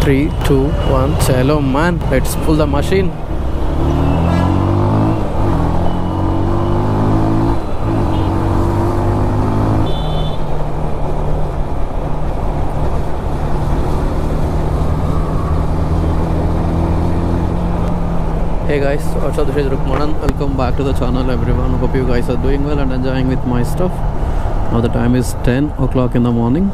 3, 2, 1. Chalo man, let's pull the machine. Hey guys, also this is Rukmananda. Welcome back to the channel everyone. Hope you guys are doing well and enjoying with my stuff. Now the time is 10 o'clock in the morning.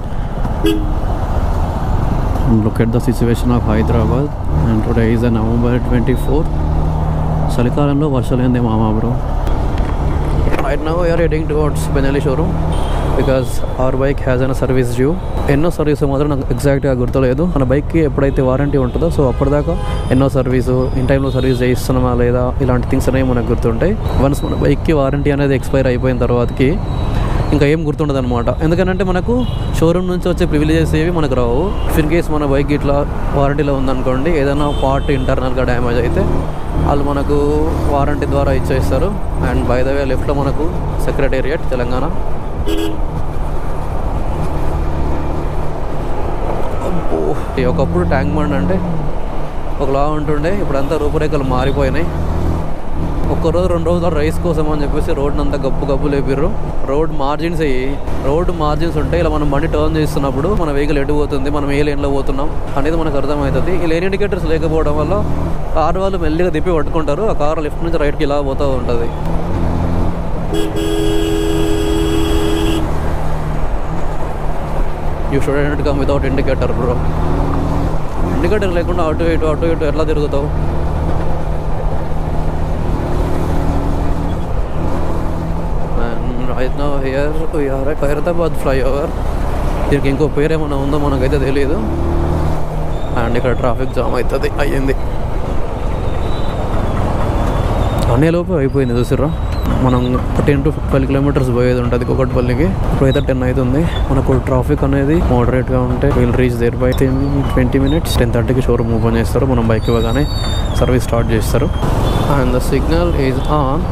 And look at the situation of Hyderabad, and today is November 24th. చలికాలంలో వర్షాలైంది మామా bro. Right now we are heading towards Benelli showroom because our bike has a service due. ఎన్నో service మాత్రం నాకు ఎగ్జాక్ట్గా గుర్తులేదు. మన బైక్కి ఎప్పుడైతే warranty ఉంటుందో సో అప్పటిదాకా ఎన్నో సర్వీసు ఇన్ టైంలో సర్వీస్ చేయిస్తున్నామా లేదా ఇలాంటి థింగ్స్ అనేవి మనకు గుర్తుంటాయి. వన్స్ మన బైక్కి వారంటీ అనేది ఎక్స్పైర్ అయిపోయిన తర్వాతకి ఇంకా ఏం గుర్తుండదు అనమాట. ఎందుకంటే మనకు షోరూమ్ నుంచి వచ్చే ప్రివిలేజెస్ ఏవి మనకు రావు. ఇన్ కేస్ మన బైక్ ఇట్లా వారంటీలో ఉందనుకోండి, ఏదైనా పార్ట్ ఇంటర్నల్గా డ్యామేజ్ అయితే వాళ్ళు మనకు వారంటీ ద్వారా ఇచ్చేస్తారు. అండ్ బై ద వే లెఫ్ట్లో మనకు సెక్రటేరియట్ తెలంగాణ. అబ్బో, ఒకప్పుడు ట్యాంక్ బండ్ అంటే ఒకలా ఉంటుండే, ఇప్పుడంతా రూపురేఖలు మారిపోయినాయి. ఒక్కరోజు 2 రోజులు రైస్ కోసం అని చెప్పేసి రోడ్ని అంతా గబ్బు లేపిర్రు. రోడ్ మార్జిన్స్ ఉంటే ఇలా మనం బండి టర్న్ చేస్తున్నప్పుడు మన వెహికల్ ఎటు పోతుంది, మనం ఏ లేన్లో పోతున్నాం అనేది మనకు అర్థమవుతుంది. ఈ లేన్ ఇండికేటర్స్ లేకపోవడం వల్ల కారు వాళ్ళు మెల్లిగా తిప్పి పట్టుకుంటారు. ఆ కారు లెఫ్ట్ నుంచి రైట్కి ఇలా పోతూ ఉంటుంది. You should come without indicator bro. Indicator లేకుండా అటు ఇటు ఎట్లా తిరుగుతావు? Right now here we are at Hyderabad flyover. దీనికి ఇంకో పేరు ఏమైనా ఉందో మనకైతే తెలియదు. అండ్ ఇక్కడ ట్రాఫిక్ జామ్ అయ్యింది. అనేలోపు అయిపోయింది చూసిర్రా. మనం 10 to 12 కిలోమీటర్స్ పోయేది ఉంటుంది కుకట్పల్లికి. ఇప్పుడైతే 10 అవుతుంది. మనకు ట్రాఫిక్ అనేది మోడరేట్గా ఉంటే will reach there by 20 minutes. 10:30కి షోరూమ్ ఓపెన్ చేస్తారు. మనం బైక్ ఇవ్వగానే సర్వీస్ స్టార్ట్ చేస్తారు. And the signal is on.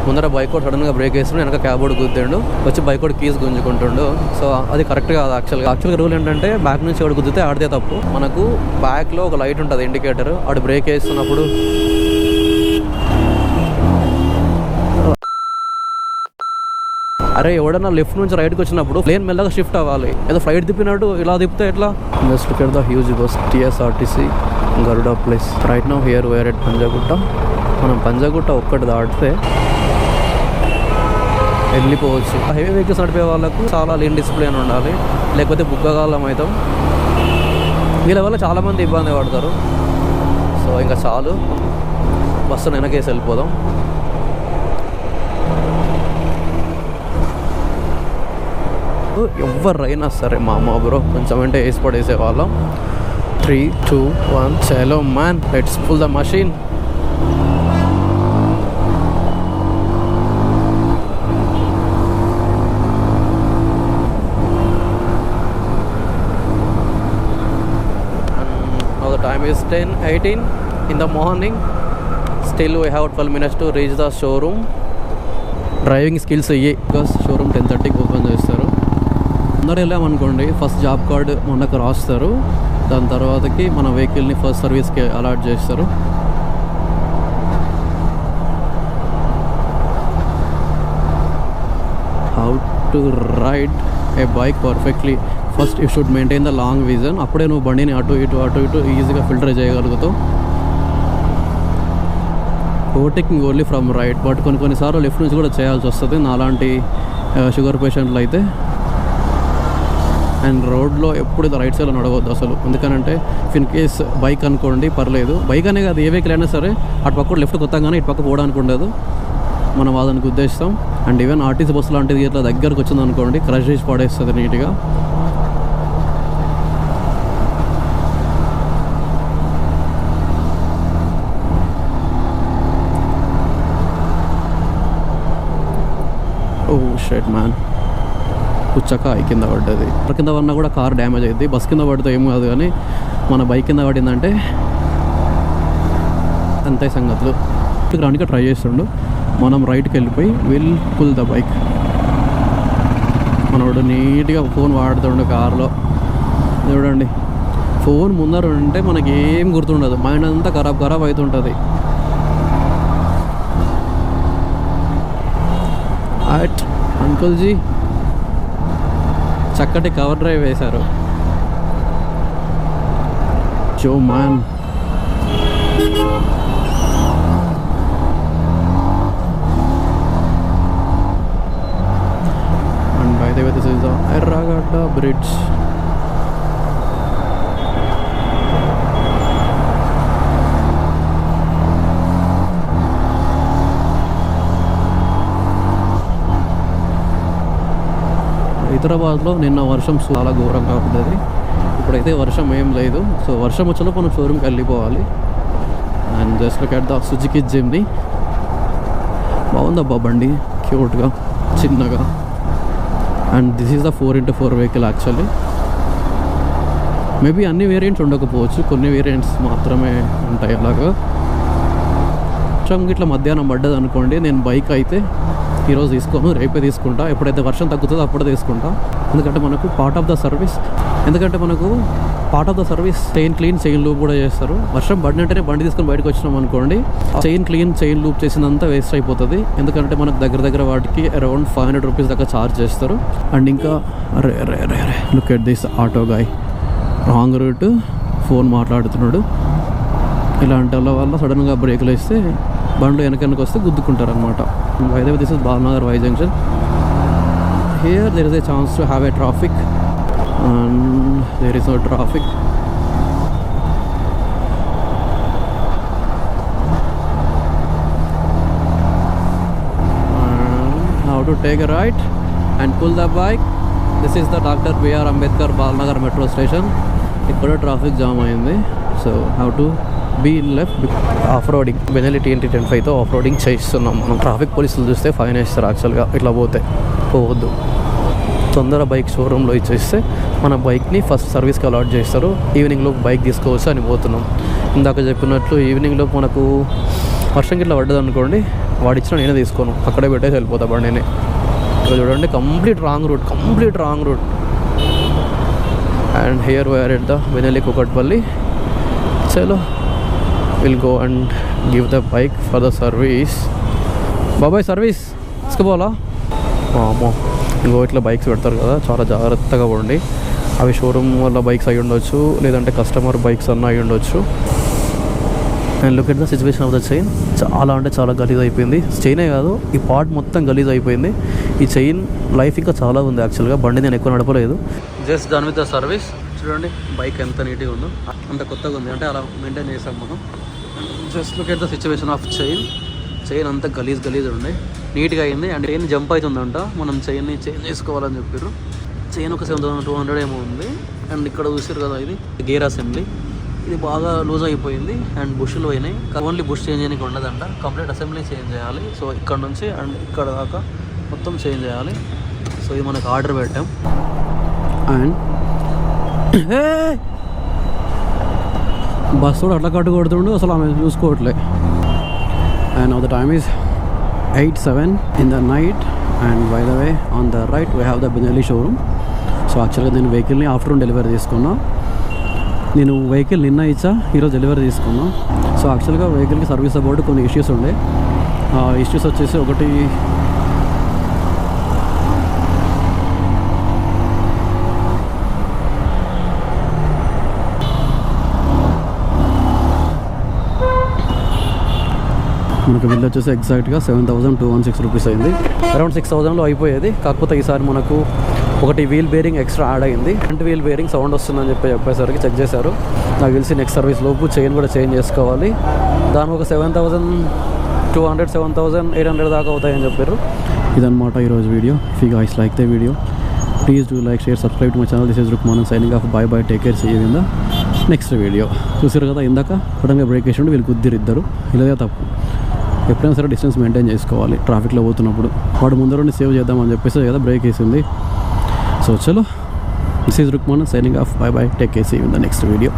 ముందర బైక్ కూడా సడన్గా బ్రేక్ వేస్తుండే, వెనక క్యాబ్ కూడా గుద్దాడు. వచ్చి బైక్ కూడా కీస్ గుంజుకుంటుండు. సో అది కరెక్ట్ కాదు. యాక్చువల్గా రూల్ ఏంటంటే బ్యాక్ నుంచి ఎవడు గుద్దితే ఆడితే తప్పు. మనకు బ్యాక్లో ఒక లైట్ ఉంటుంది ఇండికేటర్. ఆడు బ్రేక్ వేస్తున్నప్పుడు అరే ఎవడన్నా లెఫ్ట్ నుంచి రైట్కి వచ్చినప్పుడు ప్లేన్ మెల్లగా షిఫ్ట్ అవ్వాలి. ఏదో ఫ్లైట్ తిప్పినట్టు ఇలా తిప్పితే ఎట్లా? Just look at the huge bus TSRTC Garuda place. Right now here where at Panjagutta. మనం పంజాగుట్ట ఒక్కటి దాటితే వెళ్ళిపోవచ్చు. హెవీ వెహికల్స్ నడిపే వాళ్ళకు చాలా లీన్ డిసిప్లిన్ ఉండాలి, లేకపోతే బుగ్గగాలం అవుతాం. వీళ్ళ వల్ల చాలామంది ఇబ్బంది పడతారు. సో ఇంకా చాలు, బస్సును వెనకేసి వెళ్ళిపోదాం. ఎవరైనా సరే మా అమ్మ బ్రో కొంచెం అంటే వేసి పడేసే వాళ్ళం. 3, 2, 1. చలో man, let's pull the machine. Now the time is 10:18 in the morning. Still we have 12 minutes to reach the showroom. Driving skills అయ్యాయి బికాస్ షోరూమ్ 10:30కి ఓపెన్ చేస్తారు. అందరూ వెళ్ళామనుకోండి, ఫస్ట్ జాబ్ కార్డ్ మనకు రాస్తారు. దాని తర్వాతకి మన వెహికల్ని ఫస్ట్ సర్వీస్కి అలాట్ చేస్తారు. How to ride a bike perfectly. First you should maintain the long vision. అప్పుడే నువ్వు బండిని అటు ఇటు ఈజీగా ఫిల్టర్ చేయగలుగుతావు. Overtaking only from right, but కొన్నిసార్లు లెఫ్ట్ నుంచి కూడా చేయాల్సి వస్తుంది నాలాంటి షుగర్ పేషెంట్లు అయితే. అండ్ రోడ్లో ఎప్పుడు రైట్ సైడ్లో నడవద్దు అసలు. ఎందుకనంటే ఇన్ కేస్ బైక్ అనుకోండి పర్లేదు, బైక్ అనే కాదు ఏ వెహికల్ అయినా సరే అటు పక్క లెఫ్ట్ కొత్తగానే ఇటు పక్క పోవడానికి ఉండదు. మనం వాళ్ళనికి ఉద్దేశిస్తాం. అండ్ ఈవెన్ ఆర్టీసీ బస్సు లాంటిది ఇట్లా దగ్గరకు వచ్చింది అనుకోండి, క్రష్ చేసి పడేస్తుంది నీట్గా. ఓ షిట్ మ్యాన్, పుచ్చక కింద పడ్డది. కింద పడినా కూడా కార్ డ్యామేజ్ అయింది. బస్ కింద పడితే ఏం కాదు, కానీ మన బైక్ కింద పడిందంటే అంతే సంగతులు. రానికి ట్రై చేస్తుండు. మనం రైట్కి వెళ్ళిపోయి విల్ పుల్ ద బైక్. మనోడు నీట్గా ఫోన్ వాడుతుండే కార్లో. చూడండి, ఫోన్ ముందర ఉంటే మనకి ఏం గుర్తుండదు, మైండ్ అంతా ఖరాబ్ అవుతుంటుంది. అట్ అంకుల్జీ చక్కటి కవర్ డ్రైవ్ వేశారు. Joe man. And by the way this is the Erragadda bridge. హైదరాబాద్లో నిన్న వర్షం చాలా ఘోరంగా ఉంటుంది. ఇప్పుడైతే వర్షం ఏం లేదు. సో వర్షం వచ్చినప్పుడు మనం షోరూమ్కి వెళ్ళిపోవాలి. And just look at the Suzuki Jimny. బాగుందబ్బా బండి, క్యూట్గా చిన్నగా. And this is the 4x4 vehicle. Actually maybe అన్ని వేరియంట్స్ ఉండకపోవచ్చు, కొన్ని వేరియంట్స్ మాత్రమే ఉంటాయి. అలాగా వర్షం ఇట్లా మధ్యాహ్నం పడ్డది అనుకోండి, నేను బైక్ అయితే ఈరోజు తీసుకోను, రేపే తీసుకుంటా. ఎప్పుడైతే వర్షం తగ్గుతుందో అప్పుడే తీసుకుంటా. ఎందుకంటే మనకు part of the service chain clean, chain loop కూడా చేస్తారు. వర్షం పడినట్టునే బండి తీసుకొని బయటకు వచ్చినాం అనుకోండి, చైన్ క్లీన్, చైన్ లూప్ చేసినంత వేస్ట్ అయిపోతుంది. ఎందుకంటే మనకు దగ్గర వాటికి అరౌండ్ 500 రూపీస్ దాకా ఛార్జ్ చేస్తారు. అండ్ ఇంకా look at this auto guy, wrong route, phone మాట్లాడుతున్నాడు. ఇలాంటి వల్ల సడన్గా బ్రేకులు వేస్తే బండ్లు వెనకకి వస్తే గుద్దుకుంటారు అనమాట. By the way this is Balanagar Y junction. Here there is a chance to have a traffic and there is no traffic. How to take a right and pull the bike. This is the doctor BR Ambedkar Balanagar metro station. ఇక్కడ traffic jam అయింది. So how to be left. Off roading Benelli TNT 10.5తో off roading చేయిస్తున్నాం మనం. Traffic పోలీసులు చూస్తే fine వేస్తారు. యాక్చువల్గా ఇట్లా పోవద్దు. తొందర బైక్ షోరూంలో ఇచ్చేస్తే మన బైక్ని ఫస్ట్ సర్వీస్కి అలాట్ చేస్తారు. ఈవినింగ్లో బైక్ తీసుకోవచ్చు అని పోతున్నాం. ఇందాక చెప్పినట్లు ఈవినింగ్లో మనకు వర్షం గిట్లా పడ్డది అనుకోండి, వాడిచ్చిన నేనే తీసుకోను, అక్కడే పెట్టేసి వెళ్ళిపోతా బండి నేనే. ఇక్కడ చూడండి, complete wrong route. And here we are at the Benelli Kukatpalli. చలో will go and give the bike for the service. బాబాయ్ సర్వీస్ తీసుకుపోవాలా? అమ్మో, ఇంకో ఇట్లా బైక్స్ పెడతారు కదా, చాలా జాగ్రత్తగా పోండి. అవి షోరూమ్ వల్ల బైక్స్ అయి ఉండొచ్చు, లేదంటే కస్టమర్ బైక్స్ అన్న అయి ఉండొచ్చు. And look at the situation of the chain. చాలా గలీజ్ అయిపోయింది. చైనే కాదు, ఈ పార్ట్ మొత్తం గలీజ్ అయిపోయింది. ఈ చైన్ లైఫ్ ఇంకా చాలా ఉంది. యాక్చువల్గా బండి నేను ఎక్కువ నడపలేదు. Just done with the service. చూడండి బైక్ ఎంత నీట్గా ఉందో, అంత కొత్తగా ఉంది. అంటే అలా మెయింటైన్ చేసాం మనం. Just look at the situation of chain అంతా గలీజ్ ఉండే, నీట్గా అయింది. అండ్ చైన్ జంప్ అవుతుందంట, మనం చైన్ని చేంజ్ చేసుకోవాలని చెప్పారు. చైన్ ఒక 7,200 ఏమో ఉంది. అండ్ ఇక్కడ చూసారు కదా, ఇది గేర్ అసెంబ్లీ. ఇది బాగా లూజ్ అయిపోయింది అండ్ బుష్లు పోయినాయి. ఓన్లీ బుష్ చేంజ్ చేయడానికి ఉండదంట, కంప్లీట్ అసెంబ్లీ చేంజ్ చేయాలి. సో ఇక్కడ నుంచి అండ్ ఇక్కడ దాకా మొత్తం చేంజ్ చేయాలి. సో ఇది మనకు ఆర్డర్ పెట్టాం. అండ్ బస్ కూడా అట్లా కట్టు కొడుతుండు, అసలు ఆమె చూసుకోవట్లే. And now the time is 8:07 in the night. And by the way on the right we have the Benelli showroom. So యాక్చువల్గా నేను వెహికల్ని ఆఫ్టర్నూన్ డెలివరీ తీసుకున్నా. నేను వెహికల్ నిన్న ఇచ్చా, ఈరోజు డెలివరీ తీసుకున్నా. సో యాక్చువల్గా వెహికల్కి సర్వీస్ అబౌట్ కొన్ని ఇష్యూస్ ఉండే. ఆ ఇష్యూస్ వచ్చేసి ఒకటి, మనకు బిల్ వచ్చేసి ఎగ్జాక్ట్గా 7,216 రూపీస్ అయింది. అరౌండ్ 6,000లో అయిపోయేది. కాకపోతే ఈసారి మనకు ఒకటి వీల్ బేరింగ్ ఎక్స్ట్రా యాడ్ అయింది. ఫ్రంట్ వీల్ బేరింగ్ సౌండ్ వస్తుందని చెప్పేసరికి చెక్ చేశారు. నాకు తెలిసి నెక్స్ట్ సర్వీస్ లోపు చైన్ కూడా చేంజ్ చేసుకోవాలి. దానికి ఒక 7,200 7,800 దాకా అవుతాయని చెప్పారు. ఇదన్నమాట ఈరోజు వీడియో. If you guys like the video, please do like, share, subscribe to my channel. This is Rukmananda signing off. Bye take care, see you in the next video. చూసారు కదా, ఇందాక సడన్గా బ్రేక్ వేసి వీళ్ళు కుదిరిద్దరు. ఇలాగే తప్పు. ఎప్పుడైనా సరే డిస్టెన్స్ మెయింటైన్ చేసుకోవాలి. ట్రాఫిక్లో పోతున్నప్పుడు వాడు ముందర సేవ్ చేద్దామని చెప్పేసి కదా బ్రేక్ వేసింది. సో చలో, this is Rukmananda signing off. Bye take care, see you in the next video.